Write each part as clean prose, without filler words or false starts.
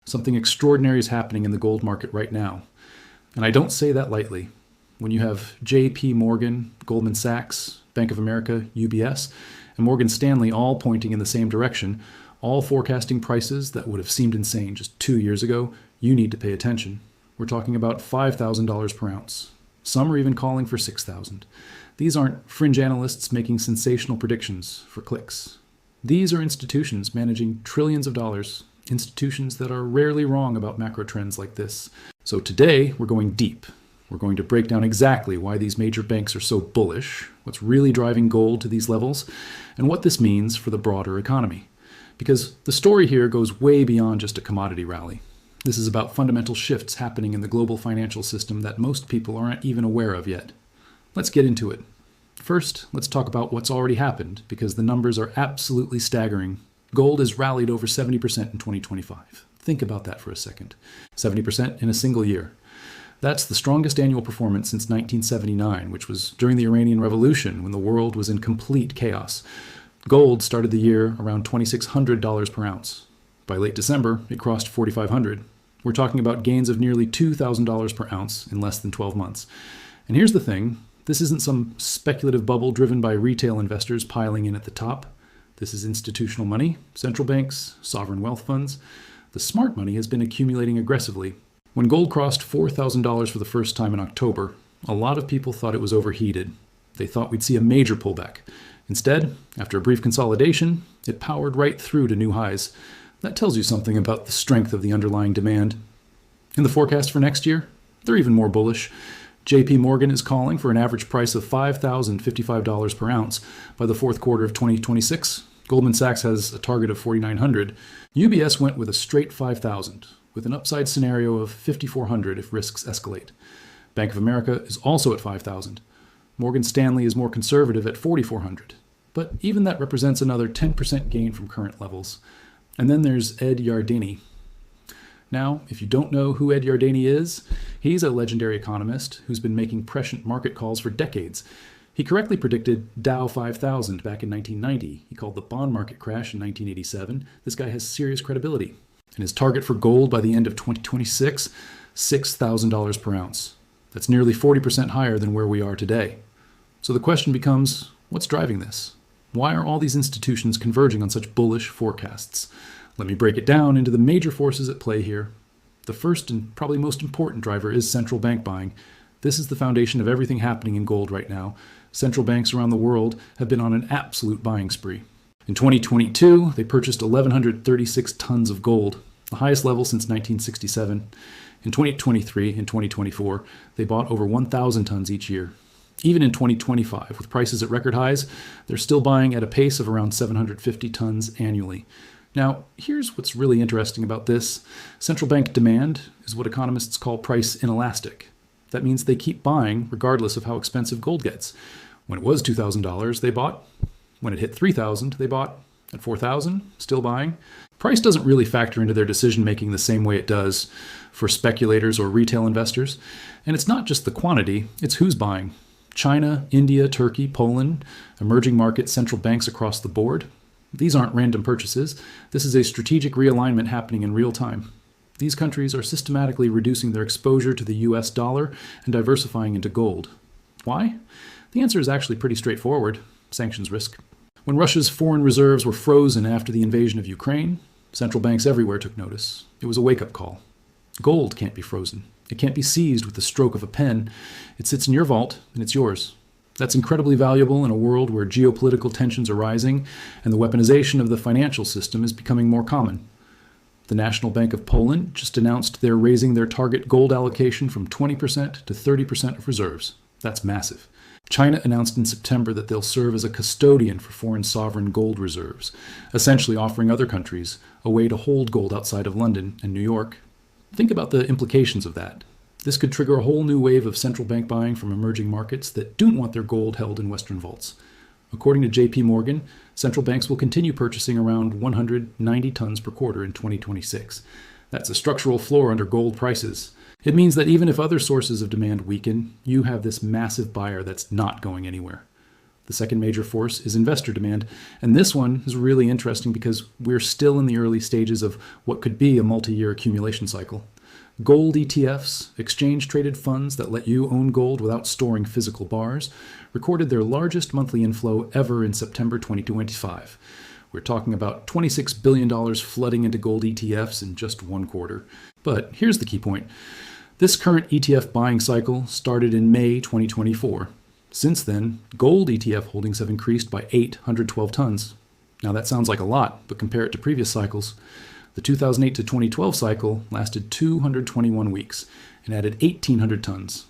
Something extraordinary is happening in the gold market right now. And I don't say that lightly. When you have JP Morgan, Goldman Sachs, Bank of America, UBS, and Morgan Stanley all pointing in the same direction, all forecasting prices that would have seemed insane just 2 years ago, you need to pay attention. We're talking about $5,000 per ounce. Some are even calling for $6,000. These aren't fringe analysts making sensational predictions for clicks. These are institutions managing trillions of dollars, institutions that are rarely wrong about macro trends like this. So today, we're going deep. We're going to break down exactly why these major banks are so bullish, what's really driving gold to these levels, and what this means for the broader economy. Because the story here goes way beyond just a commodity rally. This is about fundamental shifts happening in the global financial system that most people aren't even aware of yet. Let's get into it. First, let's talk about what's already happened, because the numbers are absolutely staggering. Gold has rallied over 70% in 2025. Think about that for a second. 70% in a single year. That's the strongest annual performance since 1979, which was during the Iranian Revolution when the world was in complete chaos. Gold started the year around $2,600 per ounce. By late December, it crossed $4,500. We're talking about gains of nearly $2,000 per ounce in less than 12 months. And here's the thing, this isn't some speculative bubble driven by retail investors piling in at the top. This is institutional money, central banks, sovereign wealth funds. The smart money has been accumulating aggressively. When gold crossed $4,000 for the first time in October, a lot of people thought it was overheated. They thought we'd see a major pullback. Instead, after a brief consolidation, it powered right through to new highs. That tells you something about the strength of the underlying demand. In the forecast for next year, they're even more bullish. JP Morgan is calling for an average price of $5,055 per ounce by the fourth quarter of 2026. Goldman Sachs has a target of $4,900. UBS went with a straight $5,000, with an upside scenario of $5,400 if risks escalate. Bank of America is also at $5,000. Morgan Stanley is more conservative at $4,400. But even that represents another 10% gain from current levels. And then there's Ed Yardeni. Now, if you don't know who Ed Yardeni is, he's a legendary economist who's been making prescient market calls for decades. He correctly predicted Dow 5000 back in 1990. He called the bond market crash in 1987. This guy has serious credibility. And his target for gold by the end of 2026, $6,000 per ounce. That's nearly 40% higher than where we are today. So the question becomes, what's driving this? Why are all these institutions converging on such bullish forecasts? Let me break it down into the major forces at play here. The first and probably most important driver is central bank buying. This is the foundation of everything happening in gold right now. Central banks around the world have been on an absolute buying spree. In 2022, they purchased 1,136 tons of gold, the highest level since 1967. In 2023 and 2024, they bought over 1,000 tons each year. Even in 2025, with prices at record highs, they're still buying at a pace of around 750 tons annually. Now, here's what's really interesting about this. Central bank demand is what economists call price inelastic. That means they keep buying regardless of how expensive gold gets. When it was $2,000, they bought. When it hit $3,000, they bought. At $4,000, still buying. Price doesn't really factor into their decision-making the same way it does for speculators or retail investors. And it's not just the quantity, it's who's buying. China, India, Turkey, Poland, emerging market central banks across the board. These aren't random purchases. This is a strategic realignment happening in real time. These countries are systematically reducing their exposure to the US dollar and diversifying into gold. Why? The answer is actually pretty straightforward. Sanctions risk. When Russia's foreign reserves were frozen after the invasion of Ukraine, central banks everywhere took notice. It was a wake-up call. Gold can't be frozen. It can't be seized with the stroke of a pen. It sits in your vault, and it's yours. That's incredibly valuable in a world where geopolitical tensions are rising and the weaponization of the financial system is becoming more common. The National Bank of Poland just announced they're raising their target gold allocation from 20% to 30% of reserves. That's massive. China announced in September that they'll serve as a custodian for foreign sovereign gold reserves, essentially offering other countries a way to hold gold outside of London and New York. Think about the implications of that. This could trigger a whole new wave of central bank buying from emerging markets that don't want their gold held in Western vaults. According to JP Morgan, central banks will continue purchasing around 190 tons per quarter in 2026. That's a structural floor under gold prices. It means that even if other sources of demand weaken, you have this massive buyer that's not going anywhere. The second major force is investor demand, and this one is really interesting because we're still in the early stages of what could be a multi-year accumulation cycle. Gold ETFs, exchange-traded funds that let you own gold without storing physical bars, recorded their largest monthly inflow ever in September 2025. We're talking about $26 billion flooding into gold ETFs in just one quarter. But here's the key point. This current ETF buying cycle started in May 2024. Since then, gold ETF holdings have increased by 812 tons. Now that sounds like a lot, but compare it to previous cycles. The 2008 to 2012 cycle lasted 221 weeks and added 1,800 tons.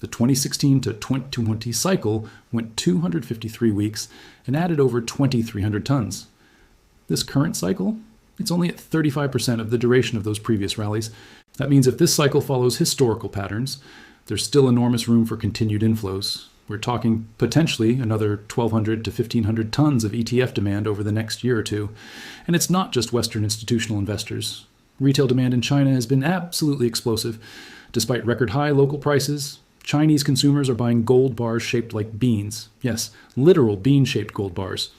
The 2016 to 2020 cycle went 253 weeks and added over 2,300 tons. This current cycle, it's only at 35% of the duration of those previous rallies. That means if this cycle follows historical patterns, there's still enormous room for continued inflows. We're talking potentially another 1,200 to 1,500 tons of ETF demand over the next year or two. And it's not just Western institutional investors. Retail demand in China has been absolutely explosive. Despite record high local prices, Chinese consumers are buying gold bars shaped like beans. Yes, literal bean-shaped gold bars.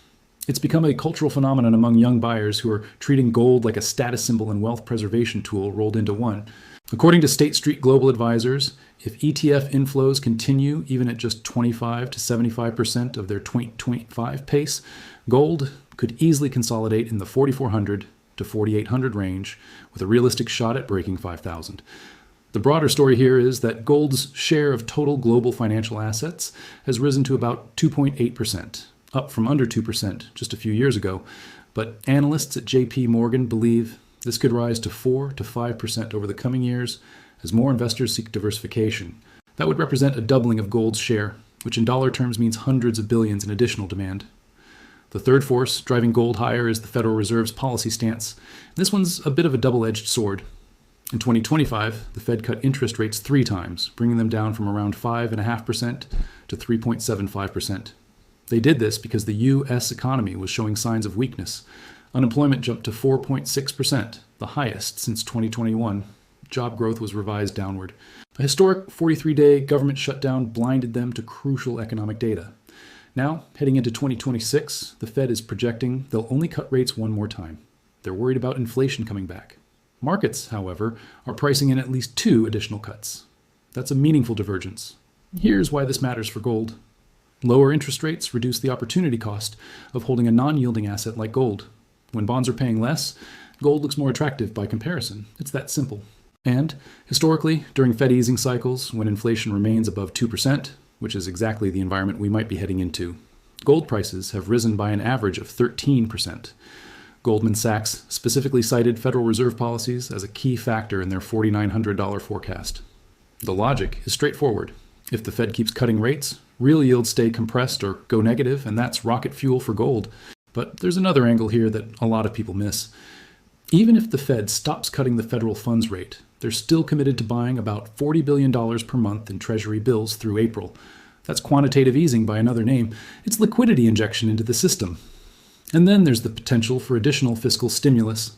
It's become a cultural phenomenon among young buyers who are treating gold like a status symbol and wealth preservation tool rolled into one. According to State Street Global Advisors, if ETF inflows continue even at just 25 to 75% of their 2025 pace, gold could easily consolidate in the 4,400 to 4,800 range with a realistic shot at breaking 5,000. The broader story here is that gold's share of total global financial assets has risen to about 2.8%, up from under 2% just a few years ago. But analysts at JP Morgan believe this could rise to 4 to 5% over the coming years as more investors seek diversification. That would represent a doubling of gold's share, which in dollar terms means hundreds of billions in additional demand. The third force driving gold higher is the Federal Reserve's policy stance. This one's a bit of a double-edged sword. In 2025, the Fed cut interest rates 3 times, bringing them down from around 5.5% to 3.75%. They did this because the U.S. economy was showing signs of weakness. Unemployment jumped to 4.6%, the highest since 2021. Job growth was revised downward. A historic 43-day government shutdown blinded them to crucial economic data. Now, heading into 2026, the Fed is projecting they'll only cut rates one more time. They're worried about inflation coming back. Markets, however, are pricing in at least 2 additional cuts. That's a meaningful divergence. Here's why this matters for gold. Lower interest rates reduce the opportunity cost of holding a non-yielding asset like gold. When bonds are paying less, gold looks more attractive by comparison. It's that simple. And historically, during Fed easing cycles, when inflation remains above 2%, which is exactly the environment we might be heading into, gold prices have risen by an average of 13%. Goldman Sachs specifically cited Federal Reserve policies as a key factor in their $4,900 forecast. The logic is straightforward. If the Fed keeps cutting rates, real yields stay compressed or go negative, and that's rocket fuel for gold. But there's another angle here that a lot of people miss. Even if the Fed stops cutting the federal funds rate, they're still committed to buying about $40 billion per month in Treasury bills through April. That's quantitative easing by another name. It's liquidity injection into the system. And then there's the potential for additional fiscal stimulus.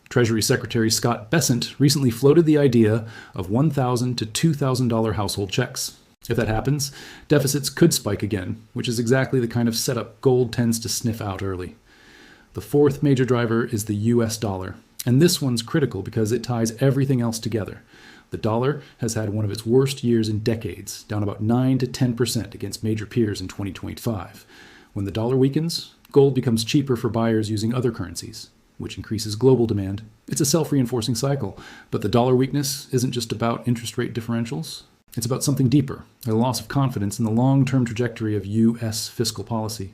Treasury Secretary Scott Bessent recently floated the idea of $1,000 to $2,000 household checks. If that happens, deficits could spike again, which is exactly the kind of setup gold tends to sniff out early. The fourth major driver is the US dollar, and this one's critical because it ties everything else together. The dollar has had one of its worst years in decades, down about 9 to 10% against major peers in 2025. When the dollar weakens, gold becomes cheaper for buyers using other currencies, which increases global demand. It's a self-reinforcing cycle, but the dollar weakness isn't just about interest rate differentials. It's about something deeper, a loss of confidence in the long-term trajectory of U.S. fiscal policy.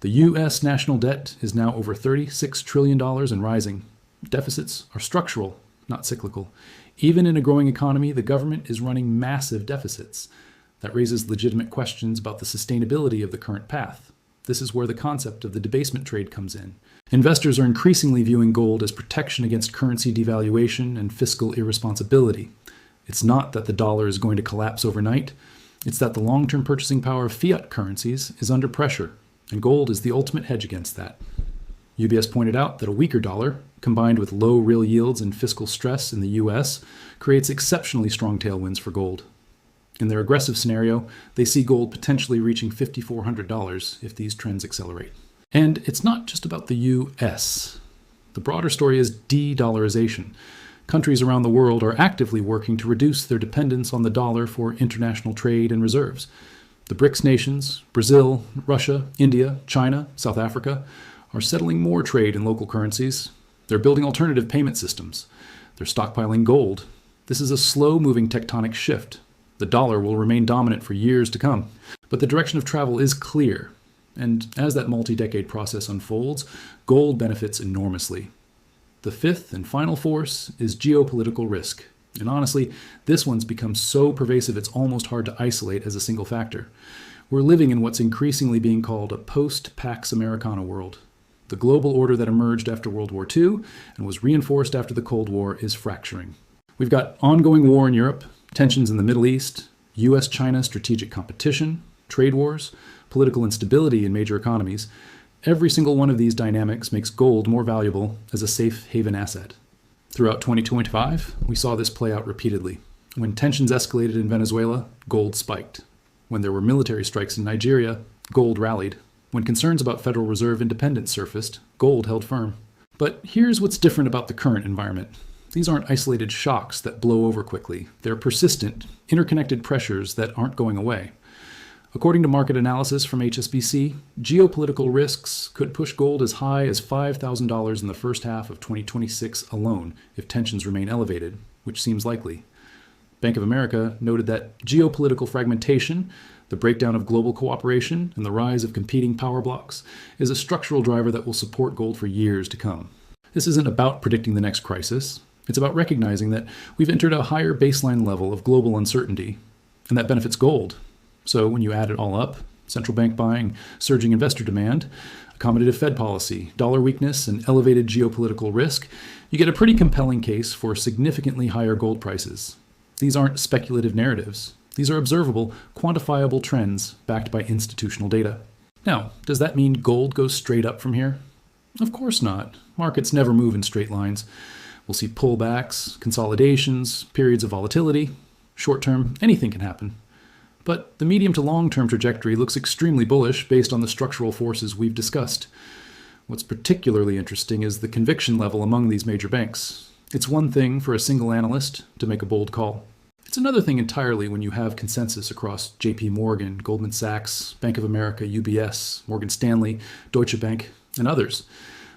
The U.S. national debt is now over $36 trillion and rising. Deficits are structural, not cyclical. Even in a growing economy, the government is running massive deficits. That raises legitimate questions about the sustainability of the current path. This is where the concept of the debasement trade comes in. Investors are increasingly viewing gold as protection against currency devaluation and fiscal irresponsibility. It's not that the dollar is going to collapse overnight. It's that the long-term purchasing power of fiat currencies is under pressure, and gold is the ultimate hedge against that. UBS pointed out that a weaker dollar, combined with low real yields and fiscal stress in the U.S., creates exceptionally strong tailwinds for gold. In their aggressive scenario, they see gold potentially reaching $5,400 if these trends accelerate. And it's not just about the US. The broader story is de-dollarization. Countries around the world are actively working to reduce their dependence on the dollar for international trade and reserves. The BRICS nations, Brazil, Russia, India, China, South Africa, are settling more trade in local currencies. They're building alternative payment systems. They're stockpiling gold. This is a slow-moving tectonic shift. The dollar will remain dominant for years to come. But the direction of travel is clear. And as that multi-decade process unfolds, gold benefits enormously. The fifth and final force is geopolitical risk. And honestly, this one's become so pervasive it's almost hard to isolate as a single factor. We're living in what's increasingly being called a post-Pax Americana world. The global order that emerged after World War II and was reinforced after the Cold War is fracturing. We've got ongoing war in Europe, tensions in the Middle East, US-China strategic competition, trade wars, political instability in major economies. Every single one of these dynamics makes gold more valuable as a safe haven asset. Throughout 2025, we saw this play out repeatedly. When tensions escalated in Venezuela, gold spiked. When there were military strikes in Nigeria, gold rallied. When concerns about Federal Reserve independence surfaced, gold held firm. But here's what's different about the current environment. These aren't isolated shocks that blow over quickly. They're persistent, interconnected pressures that aren't going away. According to market analysis from HSBC, geopolitical risks could push gold as high as $5,000 in the first half of 2026 alone if tensions remain elevated, which seems likely. Bank of America noted that geopolitical fragmentation, the breakdown of global cooperation, and the rise of competing power blocks is a structural driver that will support gold for years to come. This isn't about predicting the next crisis. It's about recognizing that we've entered a higher baseline level of global uncertainty, and that benefits gold. So when you add it all up, central bank buying, surging investor demand, accommodative Fed policy, dollar weakness, and elevated geopolitical risk, you get a pretty compelling case for significantly higher gold prices. These aren't speculative narratives. These are observable, quantifiable trends backed by institutional data. Now, does that mean gold goes straight up from here? Of course not. Markets never move in straight lines. We'll see pullbacks, consolidations, periods of volatility. Short term, anything can happen. But the medium to long-term trajectory looks extremely bullish based on the structural forces we've discussed. What's particularly interesting is the conviction level among these major banks. It's one thing for a single analyst to make a bold call. It's another thing entirely when you have consensus across JP Morgan, Goldman Sachs, Bank of America, UBS, Morgan Stanley, Deutsche Bank, and others.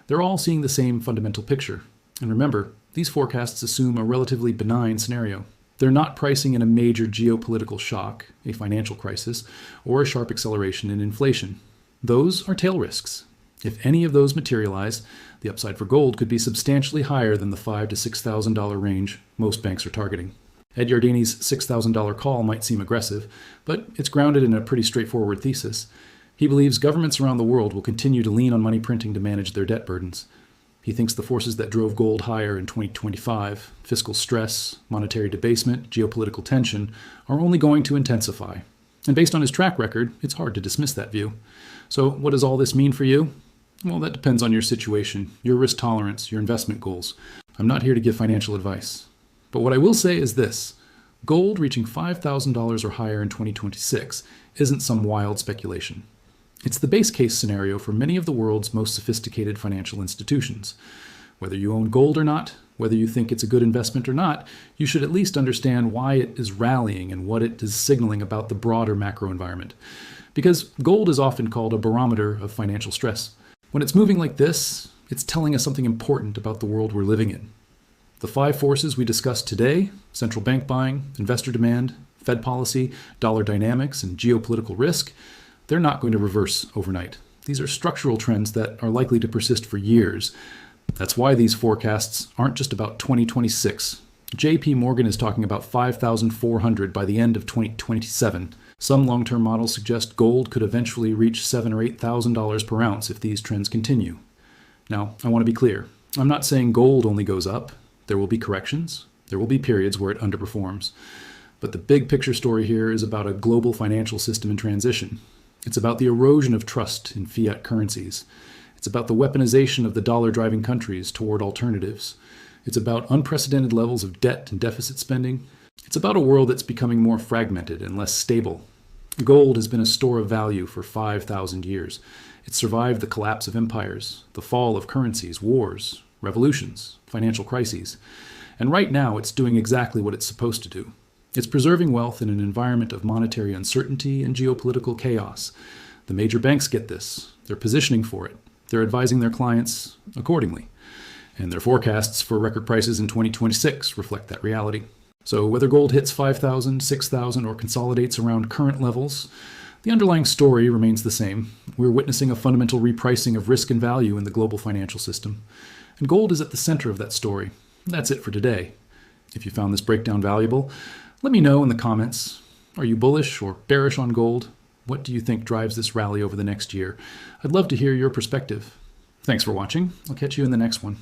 They're all seeing the same fundamental picture. And remember, these forecasts assume a relatively benign scenario. They're not pricing in a major geopolitical shock, a financial crisis, or a sharp acceleration in inflation. Those are tail risks. If any of those materialize, the upside for gold could be substantially higher than the $5,000 to $6,000 range most banks are targeting. Ed Yardeni's $6,000 call might seem aggressive, but it's grounded in a pretty straightforward thesis. He believes governments around the world will continue to lean on money printing to manage their debt burdens. He thinks the forces that drove gold higher in 2025, fiscal stress, monetary debasement, geopolitical tension, are only going to intensify. And based on his track record, it's hard to dismiss that view. So what does all this mean for you? Well, that depends on your situation, your risk tolerance, your investment goals. I'm not here to give financial advice. But what I will say is this: gold reaching $5,000 or higher in 2026 isn't some wild speculation. It's the base case scenario for many of the world's most sophisticated financial institutions. Whether you own gold or not, whether you think it's a good investment or not, you should at least understand why it is rallying and what it is signaling about the broader macro environment. Because gold is often called a barometer of financial stress. When it's moving like this, it's telling us something important about the world we're living in. The 5 forces we discussed today, central bank buying, investor demand, Fed policy, dollar dynamics, and geopolitical risk, they're not going to reverse overnight. These are structural trends that are likely to persist for years. That's why these forecasts aren't just about 2026. JP Morgan is talking about 5,400 by the end of 2027. Some long-term models suggest gold could eventually reach $7,000 or $8,000 per ounce if these trends continue. Now, I want to be clear. I'm not saying gold only goes up. There will be corrections. There will be periods where it underperforms. But the big picture story here is about a global financial system in transition. It's about the erosion of trust in fiat currencies. It's about the weaponization of the dollar-driving countries toward alternatives. It's about unprecedented levels of debt and deficit spending. It's about a world that's becoming more fragmented and less stable. Gold has been a store of value for 5,000 years. It's survived the collapse of empires, the fall of currencies, wars, revolutions, financial crises. And right now, it's doing exactly what it's supposed to do. It's preserving wealth in an environment of monetary uncertainty and geopolitical chaos. The major banks get this. They're positioning for it. They're advising their clients accordingly. And their forecasts for record prices in 2026 reflect that reality. So whether gold hits 5,000, 6,000, or consolidates around current levels, the underlying story remains the same. We're witnessing a fundamental repricing of risk and value in the global financial system. And gold is at the center of that story. That's it for today. If you found this breakdown valuable, let me know in the comments. Are you bullish or bearish on gold? What do you think drives this rally over the next year? I'd love to hear your perspective. Thanks for watching. I'll catch you in the next one.